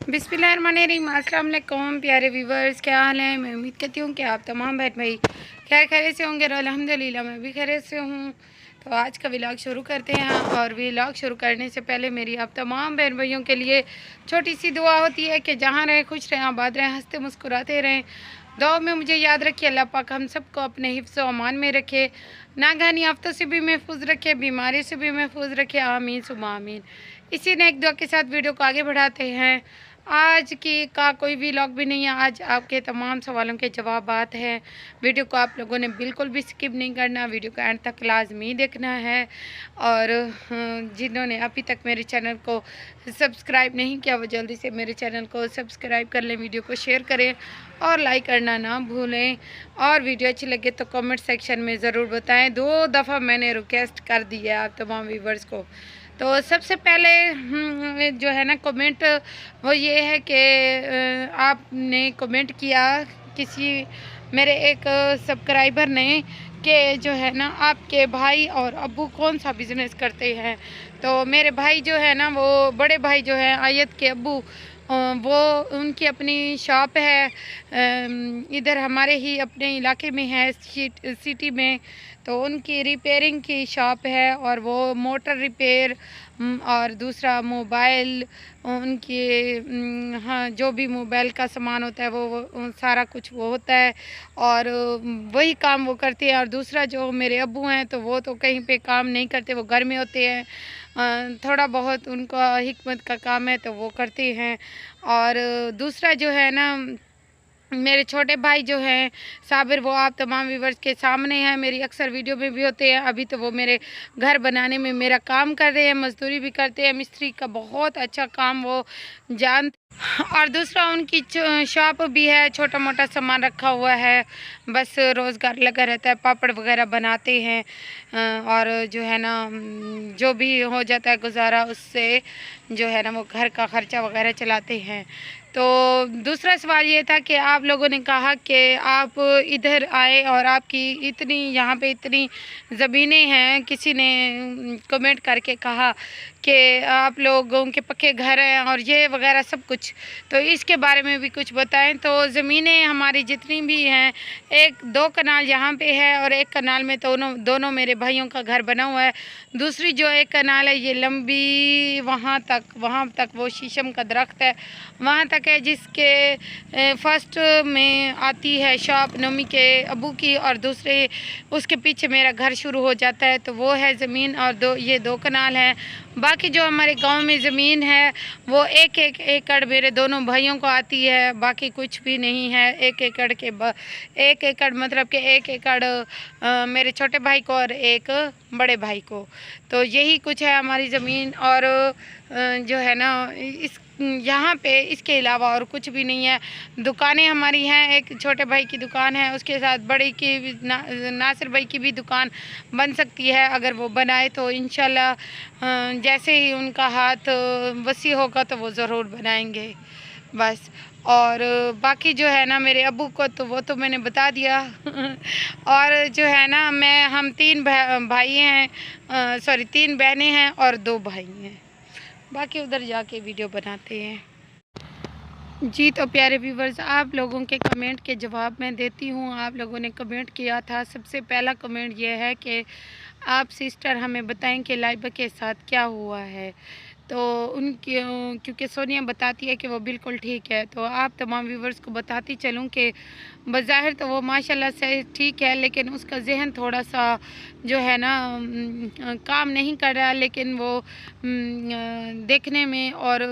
बिस्मिल्लाहिर्रहमानिर्रहीम। अस्सलाम वालेकुम प्यारे व्यूवर्स, क्या हाल है। मैं उम्मीद करती हूँ कि आप तमाम बहन भाई खैर खैरियत से होंगे और अल्हम्दुलिल्लाह मैं भी खैरियत से हूँ। तो आज का व्लॉग शुरू करते हैं और व्लॉग शुरू करने से पहले मेरी आप तमाम बहन भाइयों के लिए छोटी सी दुआ होती है कि जहाँ रहें खुश रहें, आबाद रहें, हंसते मुस्कुराते रहें। दुआ में मुझे याद रखिए, अल्लाह पाक हम सबको अपने हिफ्ज़ व अमान में रखे, नागहानी आफ़तों से भी महफूज रखे, बीमारी से भी महफूज रखे। आमीन सुम्मा आमीन। इसी ने एक दुआ के साथ वीडियो को आगे बढ़ाते हैं। आज की का कोई व्लॉग भी नहीं है, आज आपके तमाम सवालों के जवाबात हैं। वीडियो को आप लोगों ने बिल्कुल भी स्किप नहीं करना, वीडियो को एंड तक लाजमी देखना है। और जिन्होंने अभी तक मेरे चैनल को सब्सक्राइब नहीं किया वो जल्दी से मेरे चैनल को सब्सक्राइब कर लें, वीडियो को शेयर करें और लाइक करना ना भूलें। और वीडियो अच्छी लगे तो कमेंट सेक्शन में ज़रूर बताएं। 2 दफ़ा मैंने रिक्वेस्ट कर दी है आप तमाम व्यूवर्स को। तो सबसे पहले जो है ना कमेंट वो ये है कि आपने कमेंट किया किसी मेरे एक सब्सक्राइबर ने कि जो है ना आपके भाई और अब्बू कौन सा बिज़नेस करते हैं। तो मेरे भाई जो है ना वो बड़े भाई जो है आयत के अब्बू वो उनकी अपनी शॉप है, इधर हमारे ही अपने इलाके में है सिटी में। तो उनकी रिपेयरिंग की शॉप है और वो मोटर रिपेयर और दूसरा मोबाइल उनकी हाँ जो भी मोबाइल का सामान होता है वो सारा कुछ वो होता है और वही काम वो करते हैं। और दूसरा जो मेरे अब्बू हैं तो वो तो कहीं पे काम नहीं करते, वो घर में होते हैं। थोड़ा बहुत उनका हिकमत का काम है तो वो करते हैं। और दूसरा जो है ना मेरे छोटे भाई जो हैं साबिर, वो आप तमाम व्यूवर्स के सामने हैं, मेरी अक्सर वीडियो में भी होते हैं। अभी तो वो मेरे घर बनाने में मेरा काम कर रहे हैं, मजदूरी भी करते हैं, मिस्त्री का बहुत अच्छा काम वो जानते। और दूसरा उनकी शॉप भी है, छोटा मोटा सामान रखा हुआ है, बस रोज़गार लगा रहता है, पापड़ वगैरह बनाते हैं। और जो है ना जो भी हो जाता है गुजारा उससे जो है ना वो घर का ख़र्चा वगैरह चलाते हैं। तो दूसरा सवाल ये था कि आप लोगों ने कहा कि आप इधर आए और आपकी इतनी यहाँ पे इतनी ज़मीनें हैं, किसी ने कमेंट करके कहा कि आप लोगों के पक्के घर हैं और ये वगैरह सब कुछ, तो इसके बारे में भी कुछ बताएं। तो ज़मीनें हमारी जितनी भी हैं, 1-2 कनाल यहाँ पे है और 1 कनाल में दोनों मेरे भाइयों का घर बना हुआ है। दूसरी जो 1 कनाल है ये लंबी वहाँ तक वो शीशम का दरख्त है वहाँ तक है, जिसके फर्स्ट में आती है शॉप नमी के अबू की और दूसरे उसके पीछे मेरा घर शुरू हो जाता है। तो वो है ज़मीन और ये 2 कनाल हैं। बाकी जो हमारे गांव में ज़मीन है वो 1-1 एकड़ मेरे दोनों भाइयों को आती है, बाकी कुछ भी नहीं है। 1 एकड़ मतलब कि 1 एकड़ मेरे छोटे भाई को और 1 बड़े भाई को। तो यही कुछ है हमारी ज़मीन। और जो है ना इस यहाँ पे इसके अलावा और कुछ भी नहीं है। दुकानें हमारी हैं, एक छोटे भाई की दुकान है, उसके साथ बड़ी की नासिर भाई की भी दुकान बन सकती है अगर वो बनाए तो इंशाल्लाह जैसे ही उनका हाथ वसी होगा तो वो ज़रूर बनाएंगे बस। और बाकी जो है ना मेरे अब्बू को तो वो तो मैंने बता दिया और जो है ना हम 3 भाई हैं, सॉरी 3 बहनें हैं और 2 भाई हैं। बाकी उधर जाके वीडियो बनाते हैं जी। तो प्यारे व्यूवर्स, आप लोगों के कमेंट के जवाब मैं देती हूँ। आप लोगों ने कमेंट किया था, सबसे पहला कमेंट ये है कि आप सिस्टर हमें बताएं कि लाइबा के साथ क्या हुआ है। तो उनकी क्योंकि सोनिया बताती है कि वो बिल्कुल ठीक है, तो आप तमाम व्यूवर्स को बताती चलूँ कि बज़ाहिर तो वो माशाल्लाह से ठीक है, लेकिन उसका जहन थोड़ा सा जो है ना काम नहीं कर रहा, लेकिन वो देखने में और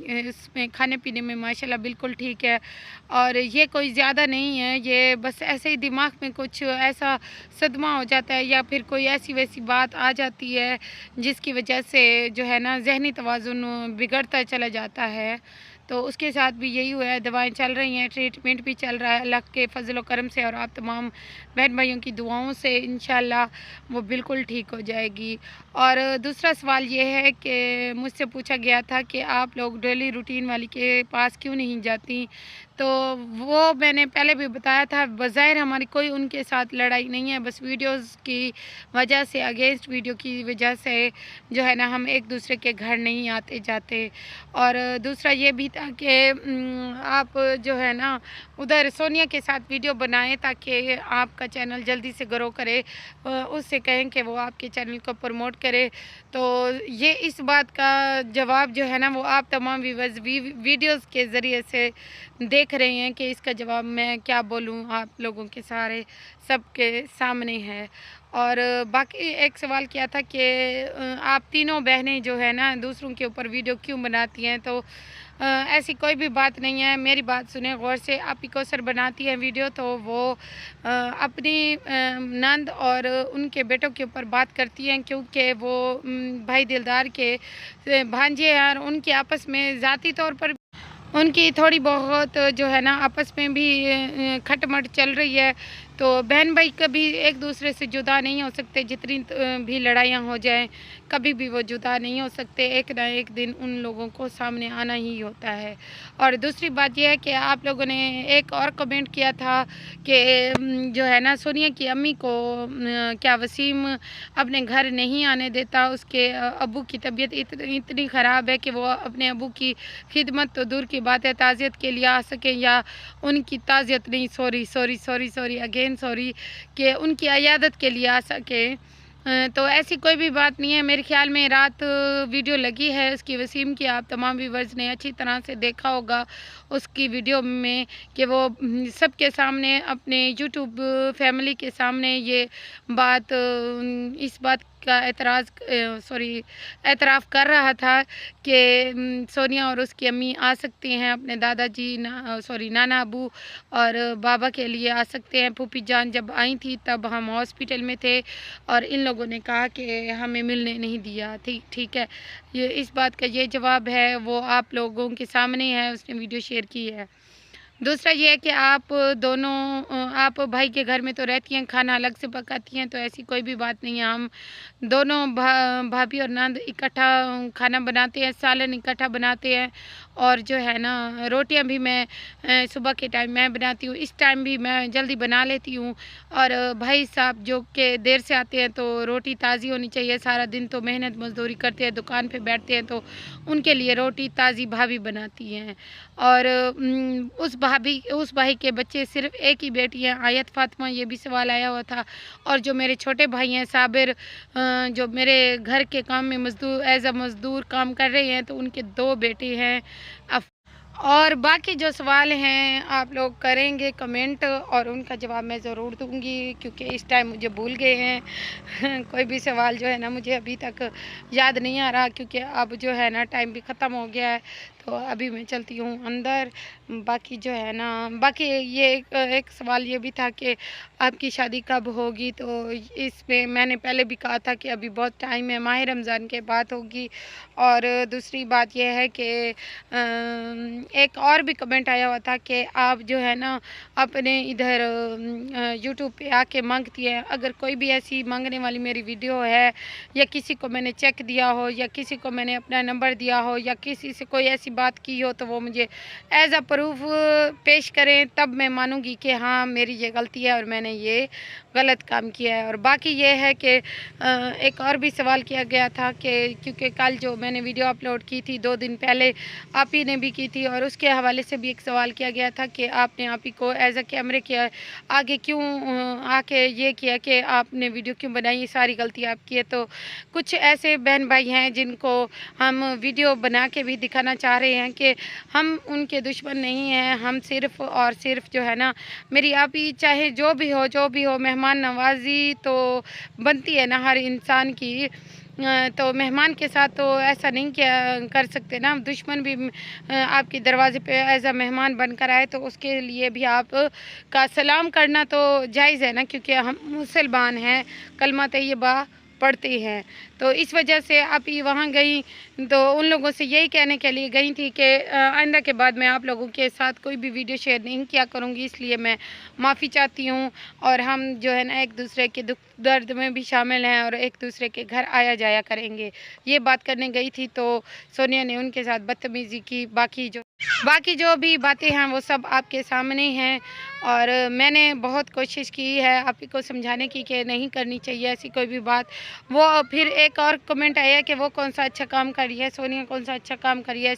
इसमें खाने पीने में माशाल्लाह बिल्कुल ठीक है। और ये कोई ज़्यादा नहीं है, ये बस ऐसे ही दिमाग में कुछ ऐसा सदमा हो जाता है या फिर कोई ऐसी वैसी बात आ जाती है जिसकी वजह से जो है ना ज़हनी तवाज़ुन बिगड़ता चला जाता है। तो उसके साथ भी यही हुआ है, दवाएं चल रही हैं, ट्रीटमेंट भी चल रहा है अल्लाह के फजल व करम से और आप तमाम बहन भाइयों की दुआओं से इंशाल्लाह वो बिल्कुल ठीक हो जाएगी। और दूसरा सवाल ये है कि मुझसे पूछा गया था कि आप लोग डेली रूटीन वाली के पास क्यों नहीं जाती। तो वो मैंने पहले भी बताया था, बज़ाहिर हमारी कोई उनके साथ लड़ाई नहीं है, बस वीडियोस की वजह से, अगेंस्ट वीडियो की वजह से जो है ना हम एक दूसरे के घर नहीं आते जाते। और दूसरा ये भी था कि आप जो है ना उधर सोनिया के साथ वीडियो बनाएं ताकि आपका चैनल जल्दी से ग्रो करे, उससे कहें कि वो आपके चैनल को प्रमोट करे। तो ये इस बात का जवाब जो है ना वो आप तमाम व्यूअर्स वीडियोस के ज़रिए से देख रहे हैं कि इसका जवाब मैं क्या बोलूं, आप लोगों के सारे सबके सामने है। और बाकी एक सवाल किया था कि आप तीनों बहनें जो है ना दूसरों के ऊपर वीडियो क्यों बनाती हैं, तो ऐसी कोई भी बात नहीं है। मेरी बात सुने गौर से। आपी कौसर बनाती है वीडियो तो वो अपनी नंद और उनके बेटों के ऊपर बात करती हैं, क्योंकि वो भाई दिलदार के भांजे हैं और उनके आपस में ज़ाती तौर पर उनकी थोड़ी बहुत जो है ना आपस में भी खटमट चल रही है। तो बहन भाई कभी एक दूसरे से जुदा नहीं हो सकते, जितनी भी लड़ाइयाँ हो जाएं कभी भी वो जुदा नहीं हो सकते। एक ना एक दिन उन लोगों को सामने आना ही होता है। और दूसरी बात यह है कि आप लोगों ने एक और कमेंट किया था कि जो है ना सोनिया की अम्मी को क्या वसीम अपने घर नहीं आने देता, उसके अब्बू की तबीयत इतनी ख़राब है कि वो अपने अब्बू की खिदमत तो दूर की बात है ताज़ियत के लिए आ सके, या उनकी ताज़ियत नहीं सॉरी अगेन सॉरी कि उनकी अयादत के लिए आ सके। तो ऐसी कोई भी बात नहीं है। मेरे ख्याल में रात वीडियो लगी है उसकी वसीम की, आप तमाम व्यूअर्स ने अच्छी तरह से देखा होगा उसकी वीडियो में कि वो सबके सामने अपने यूट्यूब फैमिली के सामने ये बात इस बात का एतराफ़ कर रहा था कि सोनिया और उसकी अम्मी आ सकती हैं अपने दादाजी नाना अबू और बाबा के लिए आ सकते हैं। फूफी जान जब आई थी तब हम हॉस्पिटल में थे और इन लोगों ने कहा कि हमें मिलने नहीं दिया। ठीक है, ये इस बात का ये जवाब है वो आप लोगों के सामने है, उसने वीडियो शेयर की है। दूसरा ये है कि आप दोनों आप भाई के घर में तो रहती हैं, खाना अलग से पकाती हैं, तो ऐसी कोई भी बात नहीं है। हम दोनों भाभी और नंद इकट्ठा खाना बनाते हैं, सालन इकट्ठा बनाते हैं। और जो है ना रोटियां भी मैं सुबह के टाइम मैं बनाती हूँ, इस टाइम भी मैं जल्दी बना लेती हूँ। और भाई साहब जो कि देर से आते हैं तो रोटी ताज़ी होनी चाहिए, सारा दिन तो मेहनत मजदूरी करते हैं, दुकान पे बैठते हैं, तो उनके लिए रोटी ताज़ी भाभी बनाती हैं। और उस भाई के बच्चे सिर्फ एक ही बेटी हैं आयत फातिमा, ये भी सवाल आया हुआ था। और जो मेरे छोटे भाई हैं साबिर, जो मेरे घर के काम में एज अ मज़दूर काम कर रहे हैं, तो उनके 2 बेटे हैं। और बाकी जो सवाल हैं आप लोग करेंगे कमेंट और उनका जवाब मैं ज़रूर दूंगी, क्योंकि इस टाइम मुझे भूल गए हैं कोई भी सवाल जो है ना मुझे अभी तक याद नहीं आ रहा, क्योंकि अब जो है ना टाइम भी ख़त्म हो गया है। तो अभी मैं चलती हूँ अंदर। बाकी जो है ना बाकी ये एक सवाल ये भी था कि आपकी शादी कब होगी, तो इसमें मैंने पहले भी कहा था कि अभी बहुत टाइम है, माह रमज़ान के बाद होगी। और दूसरी बात यह है कि एक और भी कमेंट आया हुआ था कि आप जो है ना अपने इधर यूट्यूब पे आके मांगती हैं। अगर कोई भी ऐसी मांगने वाली मेरी वीडियो है, या किसी को मैंने चेक दिया हो, या किसी को मैंने अपना नंबर दिया हो, या किसी से कोई ऐसी बात की हो, तो वो मुझे एज अ प्रूफ पेश करें, तब मैं मानूंगी कि हाँ मेरी ये गलती है और मैंने ये गलत काम किया है। और बाकी ये है कि एक और भी सवाल किया गया था कि क्योंकि कल जो मैंने वीडियो अपलोड की थी 2 दिन पहले आप ही ने भी की थी, और उसके हवाले से भी एक सवाल किया गया था कि आपने आप ही को एज अ कैमरे के आगे क्यों आके ये किया कि आपने वीडियो क्यों बनाई, ये सारी गलती आपकी है। तो कुछ ऐसे बहन भाई हैं जिनको हम वीडियो बना के भी दिखाना चाह रहे हैं कि हम उनके दुश्मन नहीं हैं, हम सिर्फ़ और सिर्फ जो है ना मेरी आप ही चाहे जो भी हो मेहमान नवाजी तो बनती है ना हर इंसान की। तो मेहमान के साथ तो ऐसा नहीं किया कर सकते ना, दुश्मन भी आपके दरवाजे पे एज अ मेहमान बनकर आए तो उसके लिए भी आप का सलाम करना तो जायज़ है ना, क्योंकि हम मुसलमान हैं, कलमा तैयबा पढ़ते हैं। तो इस वजह से आप ही वहाँ गई तो उन लोगों से यही कहने के लिए गई थी कि आइंदा के बाद मैं आप लोगों के साथ कोई भी वीडियो शेयर नहीं किया करूँगी, इसलिए मैं माफ़ी चाहती हूँ। और हम जो है ना एक दूसरे के दुख दर्द में भी शामिल हैं और एक दूसरे के घर आया जाया करेंगे, ये बात करने गई थी। तो सोनिया ने उनके साथ बदतमीज़ी की। बाकी जो भी बातें हैं वो सब आपके सामने हैं। और मैंने बहुत कोशिश की है आप ही को समझाने की कि नहीं करनी चाहिए ऐसी कोई भी बात। वो फिर एक और कमेंट आया कि वो कौन सा अच्छा काम कर रही है, सोनिया कौन सा अच्छा काम कर रही है,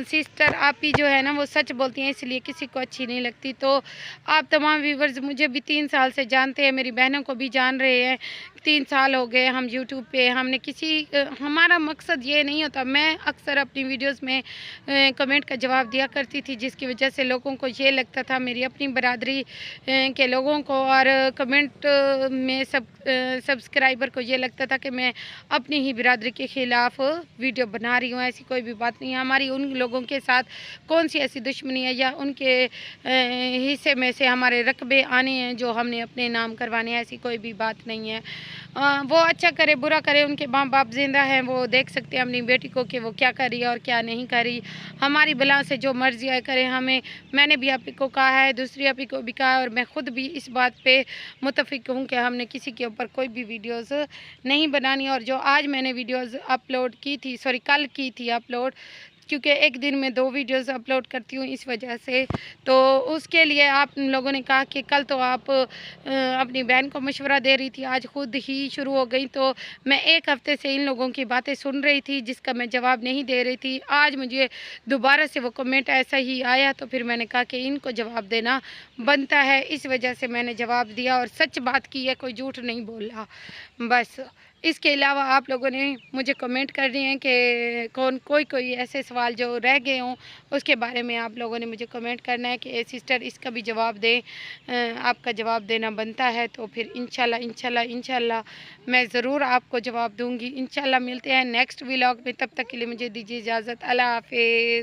सिस्टर आप ही जो है ना वो सच बोलती हैं इसलिए किसी को अच्छी नहीं लगती। तो आप तमाम व्यूवर्स मुझे भी 3 साल से जानते हैं, मेरी बहनों को भी जान रहे हैं। 3 साल हो गए हम यूट्यूब पे, हमने हमारा मकसद ये नहीं होता। मैं अक्सर अपनी वीडियोस में कमेंट का जवाब दिया करती थी, जिसकी वजह से लोगों को ये लगता था मेरी अपनी बरादरी के लोगों को और कमेंट में सब्सक्राइबर को ये लगता था कि मैं अपनी ही बिरादरी के ख़िलाफ़ वीडियो बना रही हूँ। ऐसी कोई भी बात नहीं है। हमारी उन लोगों के साथ कौन सी ऐसी दुश्मनी है या उनके हिस्से में से हमारे रकबे आने हैं जो हमने अपने नाम करवाने हैं, ऐसी कोई भी बात नहीं है। वो अच्छा करे बुरा करे, उनके माँ बाप जिंदा हैं, वो देख सकते हैं अपनी बेटी को कि वो क्या कर रही है और क्या नहीं कर रही। हमारी बला से जो मर्जी है करे हमें। मैंने भी आप ही को कहा है, दूसरी आप ही को भी कहा है और मैं ख़ुद भी इस बात पे मुतफ़िक हूँ कि हमने किसी के ऊपर कोई भी वीडियोज़ नहीं बनानी। और जो आज मैंने वीडियोज़ अपलोड की थी, सॉरी कल की थी अपलोड, क्योंकि एक दिन में 2 वीडियोज़ अपलोड करती हूँ इस वजह से। तो उसके लिए आप लोगों ने कहा कि कल तो आप अपनी बहन को मशवरा दे रही थी, आज खुद ही शुरू हो गई। तो मैं 1 हफ़्ते से इन लोगों की बातें सुन रही थी जिसका मैं जवाब नहीं दे रही थी। आज मुझे दोबारा से वो कमेंट ऐसा ही आया तो फिर मैंने कहा कि इनको जवाब देना बनता है, इस वजह से मैंने जवाब दिया और सच बात की है, कोई झूठ नहीं बोला बस। इसके अलावा आप लोगों ने मुझे कमेंट कर रहे हैं कि कोई ऐसे सवाल जो रह गए हों उसके बारे में आप लोगों ने मुझे कमेंट करना है कि सिस्टर इसका भी जवाब दें, आपका जवाब देना बनता है। तो फिर इंशाल्लाह मैं ज़रूर आपको जवाब दूंगी। इंशाल्लाह मिलते हैं नेक्स्ट व्लॉग में, तब तक के लिए मुझे दीजिए इजाज़त। अल्लाह हाफ़िज़।